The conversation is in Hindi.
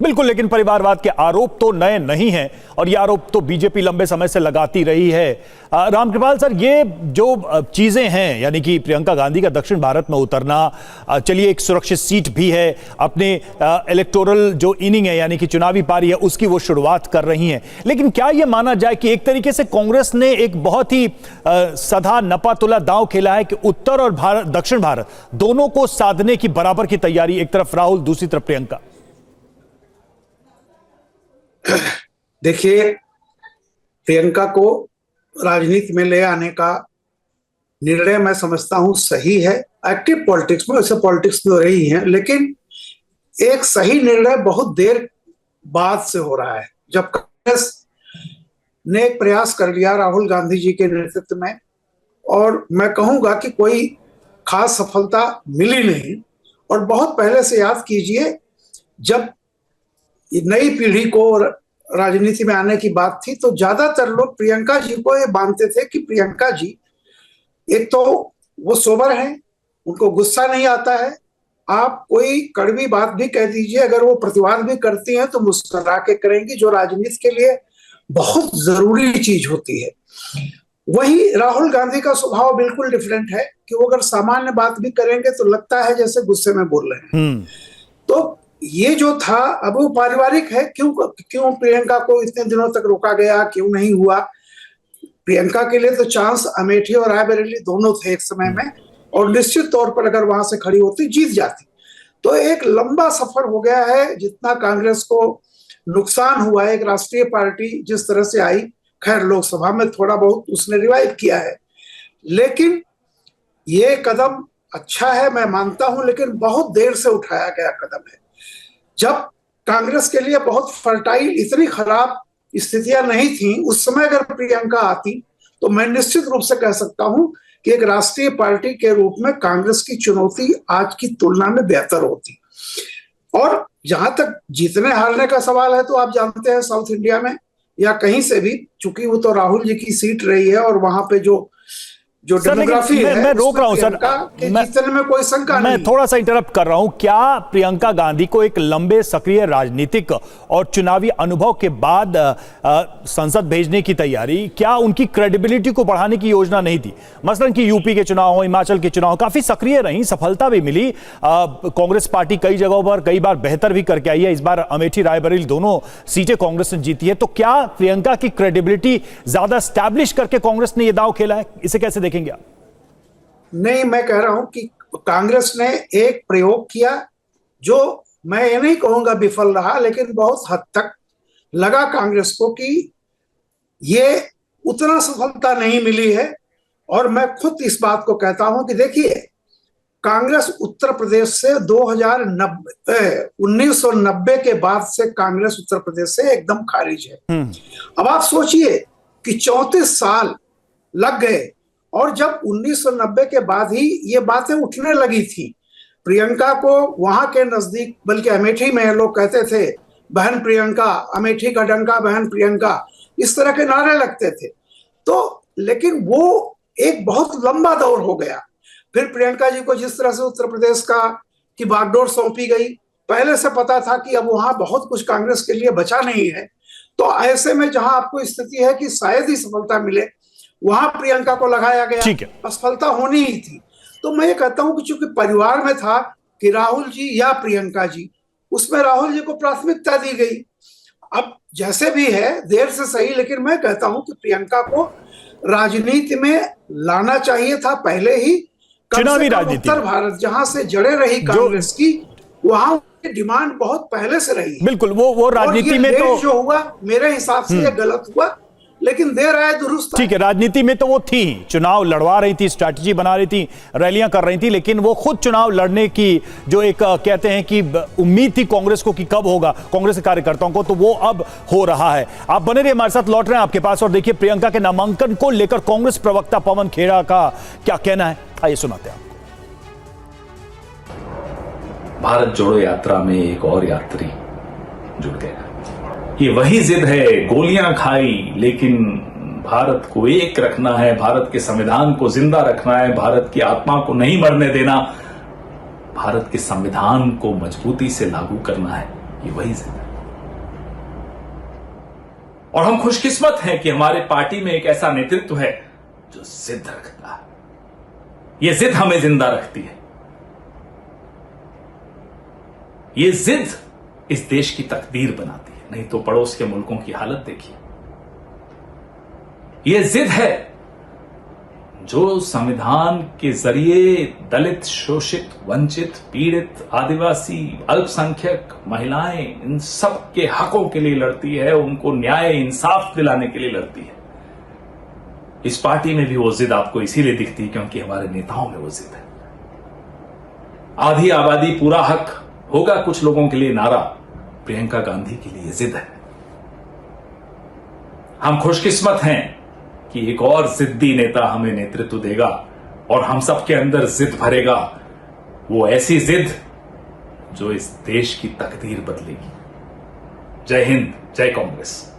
बिल्कुल, लेकिन परिवारवाद के आरोप तो नए नहीं हैं और ये आरोप तो बीजेपी लंबे समय से लगाती रही है। रामकृपाल सर, ये जो चीजें हैं, यानी कि प्रियंका गांधी का दक्षिण भारत में उतरना, चलिए एक सुरक्षित सीट भी है, अपने इलेक्टोरल जो इनिंग है यानी कि चुनावी पारी है उसकी वो शुरुआत कर रही हैं, लेकिन क्या ये माना जाए कि एक तरीके से कांग्रेस ने एक बहुत ही सधा नपा तुला दांव खेला है कि उत्तर और दक्षिण भारत दोनों को साधने की बराबर की तैयारी, एक तरफ राहुल दूसरी तरफ प्रियंका? देखिए, प्रियंका को राजनीति में ले आने का निर्णय मैं समझता हूं सही है। एक्टिव पॉलिटिक्स में वैसे पॉलिटिक्स तो रही है, लेकिन एक सही निर्णय बहुत देर बाद से हो रहा है। जब कांग्रेस ने एक प्रयास कर लिया राहुल गांधी जी के नेतृत्व में, और मैं कहूंगा कि कोई खास सफलता मिली नहीं, और बहुत पहले से याद कीजिए, जब नई पीढ़ी को राजनीति में आने की बात थी तो ज्यादातर लोग प्रियंका जी को ये मानते थे कि प्रियंका जी एक तो वो सोबर हैं, उनको गुस्सा नहीं आता है, आप कोई कड़वी बात भी कह दीजिए, अगर वो प्रतिवाद भी करती हैं तो मुस्कुरा के करेंगी, जो राजनीति के लिए बहुत जरूरी चीज होती है। वही राहुल गांधी का स्वभाव बिल्कुल डिफरेंट है कि वो अगर सामान्य बात भी करेंगे तो लगता है जैसे गुस्से में बोल रहे हैं। तो ये जो था, अब वो पारिवारिक है। क्यों प्रियंका को इतने दिनों तक रोका गया, क्यों नहीं हुआ? प्रियंका के लिए तो चांस अमेठी और रायबरेली दोनों थे एक समय में, और निश्चित तौर पर अगर वहां से खड़ी होती जीत जाती। तो एक लंबा सफर हो गया है। जितना कांग्रेस को नुकसान हुआ है, एक राष्ट्रीय पार्टी जिस तरह से आई, खैर लोकसभा में थोड़ा बहुत उसने रिवाइव किया है, लेकिन ये कदम अच्छा है, मैं मानता हूं, लेकिन बहुत देर से उठाया गया कदम है। जब कांग्रेस के लिए बहुत फर्टाइल, इतनी खराब स्थितियां नहीं थी, उस समय अगर प्रियंका आती तो मैं निश्चित रूप से कह सकता हूं कि एक राष्ट्रीय पार्टी के रूप में कांग्रेस की चुनौती आज की तुलना में बेहतर होती। और जहां तक जीतने हारने का सवाल है, तो आप जानते हैं साउथ इंडिया में या कहीं से भी, चूंकि वो तो राहुल जी की सीट रही है, और वहां पे जो डेमोग्राफी है, मैं रोक रहा हूं सर, जीतने में कोई शंका नहीं। मैं थोड़ा सा इंटरप्ट कर रहा हूं। क्या प्रियंका गांधी को एक लंबे सक्रिय राजनीतिक और चुनावी अनुभव के बाद संसद भेजने की तैयारी, क्या उनकी क्रेडिबिलिटी को बढ़ाने की योजना नहीं थी? मसलन कि यूपी के चुनाव हो, हिमाचल के चुनाव काफी सक्रिय रही, सफलता भी मिली, कांग्रेस पार्टी कई जगहों पर कई बार बेहतर भी करके आई है। इस बार अमेठी रायबरेली दोनों सीटें कांग्रेस ने जीती है। तो क्या प्रियंका की क्रेडिबिलिटी ज्यादा स्टैब्लिश करके कांग्रेस ने यह दांव खेला है? इसे कैसे देखेंगे आप? नहीं, मैं कह रहा हूं कि कांग्रेस ने एक प्रयोग किया जो मैं ये नहीं कहूंगा विफल रहा, लेकिन बहुत हद तक लगा कांग्रेस को कि ये उतना सफलता नहीं मिली है। और मैं खुद इस बात को कहता हूं कि देखिए, कांग्रेस उत्तर प्रदेश से 1990 के बाद से कांग्रेस उत्तर प्रदेश से एकदम खारिज है। अब आप सोचिए कि 34 साल लग गए, और जब 1990 के बाद ही ये बातें उठने लगी थी, प्रियंका को वहां के नजदीक, बल्कि अमेठी में लोग कहते थे बहन प्रियंका, अमेठी का डंका बहन प्रियंका, इस तरह के नारे लगते थे। तो लेकिन वो एक बहुत लंबा दौर हो गया। फिर प्रियंका जी को जिस तरह से उत्तर प्रदेश की बागडोर सौंपी गई, पहले से पता था कि अब वहां बहुत कुछ कांग्रेस के लिए बचा नहीं है। तो ऐसे में जहां आपको स्थिति है कि शायद ही सफलता मिले, वहां प्रियंका को लगाया गया, असफलता होनी ही थी। तो मैं ये कहता हूं कि चूंकि परिवार में था कि राहुल जी या प्रियंका जी, उसमें राहुल जी को प्राथमिकता दी गई। अब जैसे भी है, देर से सही, लेकिन मैं कहता हूं कि प्रियंका को राजनीति में लाना चाहिए था पहले ही। चुनावी राजनीति, उत्तर भारत जहां से जड़े रही कांग्रेस की, वहां डिमांड बहुत पहले से रही। बिल्कुल, वो राजनीति में तो जो हुआ मेरे हिसाब से ये गलत हुआ, लेकिन देर आए दुरुस्त। ठीक है, राजनीति में तो वो थी, चुनाव लड़वा रही थी, स्ट्रैटेजी बना रही थी, रैलियां कर रही थी, लेकिन वो खुद चुनाव लड़ने की जो एक कहते हैं कि उम्मीद थी कांग्रेस को कि कब होगा, कांग्रेस के कार्यकर्ताओं को, तो वो अब हो रहा है। आप बने रहिए, हमारे साथ लौट रहे हैं आपके पास। और देखिए, प्रियंका के नामांकन को लेकर कांग्रेस प्रवक्ता पवन खेड़ा का क्या कहना है, आइए सुनाते हैं। भारत जोड़ो यात्रा में एक और यात्री जुड़ गया। ये वही जिद है, गोलियां खाई लेकिन भारत को एक रखना है, भारत के संविधान को जिंदा रखना है, भारत की आत्मा को नहीं मरने देना, भारत के संविधान को मजबूती से लागू करना है। ये वही जिद है। और हम खुशकिस्मत हैं कि हमारे पार्टी में एक ऐसा नेतृत्व है जो जिद रखता है। यह जिद हमें जिंदा रखती है। यह जिद इस देश की तकदीर बनाती है, नहीं तो पड़ोस के मुल्कों की हालत देखिए। यह जिद है जो संविधान के जरिए दलित, शोषित, वंचित, पीड़ित, आदिवासी, अल्पसंख्यक, महिलाएं, इन सब के हकों के लिए लड़ती है, उनको न्याय, इंसाफ दिलाने के लिए लड़ती है। इस पार्टी में भी वो जिद आपको इसीलिए दिखती है क्योंकि हमारे नेताओं में वो जिद है। आधी आबादी पूरा हक होगा कुछ लोगों के लिए नारा, प्रियंका गांधी के लिए जिद है। हम खुशकिस्मत हैं कि एक और जिद्दी नेता हमें नेतृत्व देगा और हम सबके अंदर जिद भरेगा, वो ऐसी जिद जो इस देश की तकदीर बदलेगी। जय हिंद, जय कांग्रेस।